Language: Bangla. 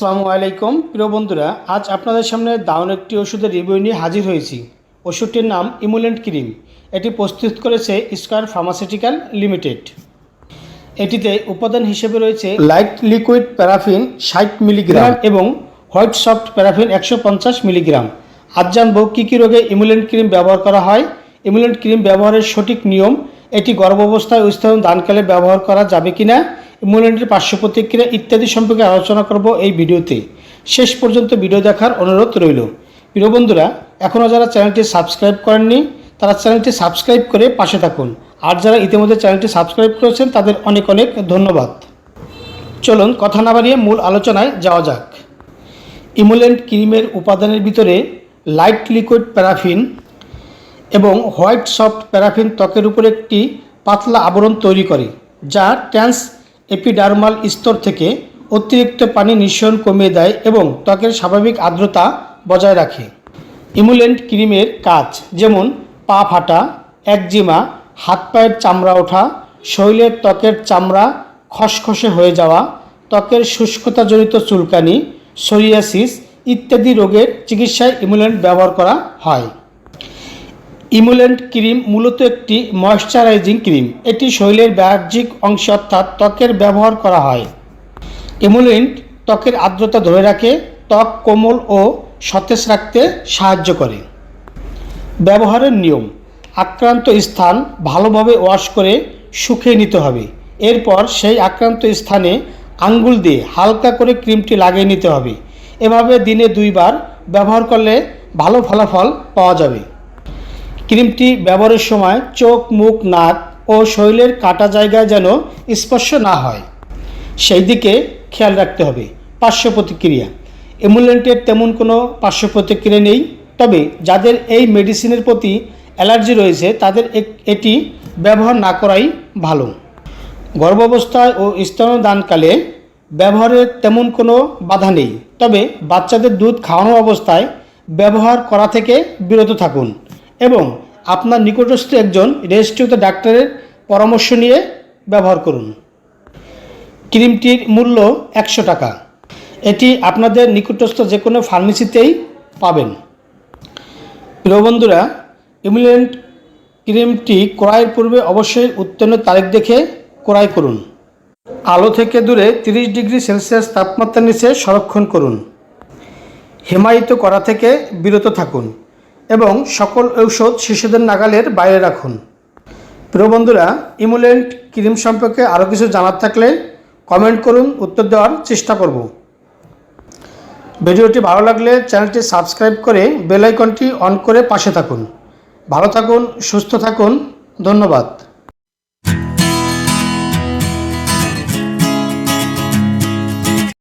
আসসালামু আলাইকুম প্রিয় বন্ধুরা, আজ আপনাদের সামনে দারুণ একটি ওষুধের রিভিউ নিয়ে হাজির হয়েছি। ওষুধটির নাম ইমোলেন্ট ক্রিম। এটি প্রস্তুত করেছে স্কয়ার ফার্মাসিউটিক্যাল লিমিটেড। এটিতে উপাদান হিসেবে রয়েছে লাইট লিকুইড প্যারাফিন 60 মিলিগ্রাম এবং হোয়াইট সফট প্যারাফিন 150 মিলিগ্রাম। আজ জানবো কী কী রোগে ইমোলেন্ট ক্রিম ব্যবহার করা হয়, ইমোলেন্ট ক্রিম ব্যবহারের সঠিক নিয়ম, এটি গর্ভাবস্থায় ও স্তন দানকালে ব্যবহার করা যাবে কিনা, ইমোলেন্টের পার্শ্ব প্রতিক্রিয়া ইত্যাদি সম্পর্কে আলোচনা করব এই ভিডিওতে। শেষ পর্যন্ত ভিডিও দেখার অনুরোধ রইল। প্রিয় বন্ধুরা, এখনও যারা চ্যানেলটি সাবস্ক্রাইব করেননি তারা চ্যানেলটি সাবস্ক্রাইব করে পাশে থাকুন, আর যারা ইতিমধ্যে চ্যানেলটি সাবস্ক্রাইব করেছেন তাদের অনেক অনেক ধন্যবাদ। চলুন কথা না বাড়িয়ে মূল আলোচনায় যাওয়া যাক। ইমোলেন্ট ক্রিমের উপাদানের ভিতরে লাইট লিকুইড প্যারাফিন এবং হোয়াইট সফট প্যারাফিন ত্বকের উপর একটি পাতলা আবরণ তৈরি করে, যা ট্রান্স এপিডার্মাল স্তর থেকে অতিরিক্ত পানি নিঃসরণ কমিয়ে দেয় এবং ত্বকের স্বাভাবিক আর্দ্রতা বজায় রাখে। ইমোলেন্ট ক্রিমের কাজ যেমন পা ফাটা, একজিমা, হাত পায়ের চামড়া ওঠা, শরীরের ত্বকের চামড়া খসখসে হয়ে যাওয়া, ত্বকের শুষ্কতাজনিত চুলকানি, সোরিয়াসিস ইত্যাদি রোগের চিকিৎসায় ইমোলেন্ট ব্যবহার করা হয়। ইমোলেন্ট ক্রিম মূলত একটি ময়শ্চারাইজিং ক্রিম। এটি শরীরের বাহ্যিক অংশে অর্থাৎ ত্বকের ব্যবহার করা হয়। ইমোলেন্ট ত্বকের আর্দ্রতা ধরে রাখে, ত্বক কোমল ও সতেজ রাখতে সাহায্য করে। ব্যবহারের নিয়ম: আক্রান্ত স্থান ভালোভাবে ওয়াশ করে শুকিয়ে নিতে হবে। এরপর সেই আক্রান্ত স্থানে আঙ্গুল দিয়ে হালকা করে ক্রিমটি লাগিয়ে নিতে হবে। এভাবে দিনে 2 বার ব্যবহার করলে ভালো ফলাফল পাওয়া যাবে। ক্রিমটি ব্যবহারের সময় চোখ, মুখ, নাক ও শরীরের কাটা জায়গায় যেন স্পর্শ না হয় সেই দিকে খেয়াল রাখতে হবে। পার্শ্ব প্রতিক্রিয়া: ইমোলেন্টের তেমন কোনো পার্শ্ব প্রতিক্রিয়া নেই, তবে যাদের এই মেডিসিনের প্রতি অ্যালার্জি রয়েছে তাদের এটি ব্যবহার না করাই ভালো। গর্ভাবস্থায় ও স্তন্যদানকালে ব্যবহারের তেমন কোনো বাধা নেই, তবে বাচ্চাদের দুধ খাওয়ানো অবস্থায় ব্যবহার করা থেকে বিরত থাকুন এবং আপনার নিকটস্থ একজন রেজিস্ট্রিকৃত ডাক্তারের পরামর্শ নিয়ে ব্যবহার করুন। ক্রিমটির মূল্য 100 টাকা। এটি আপনাদের নিকটস্থ যে কোনো ফার্মেসিতেই পাবেন। প্রিয় বন্ধুরা, ইমোলেন্ট ক্রিমটি ক্রয়ের পূর্বে অবশ্যই উত্তোলনের তারিখ দেখে ক্রয় করুন। আলো থেকে দূরে 30 ডিগ্রি সেলসিয়াস তাপমাত্রার নিচে সংরক্ষণ করুন। হিমায়িত করা থেকে বিরত থাকুন এবং সকল ঔষধ শিশুদের নাগালের বাইরে রাখুন। প্রিয় বন্ধুরা, ইমোলেন্ট ক্রিম সম্পর্কে আরও কিছু জানার থাকলে কমেন্ট করুন, উত্তর দেওয়ার চেষ্টা করব। ভিডিওটি ভালো লাগলে চ্যানেলটি সাবস্ক্রাইব করে বেল আইকনটি অন করে পাশে থাকুন। ভালো থাকুন, সুস্থ থাকুন, ধন্যবাদ।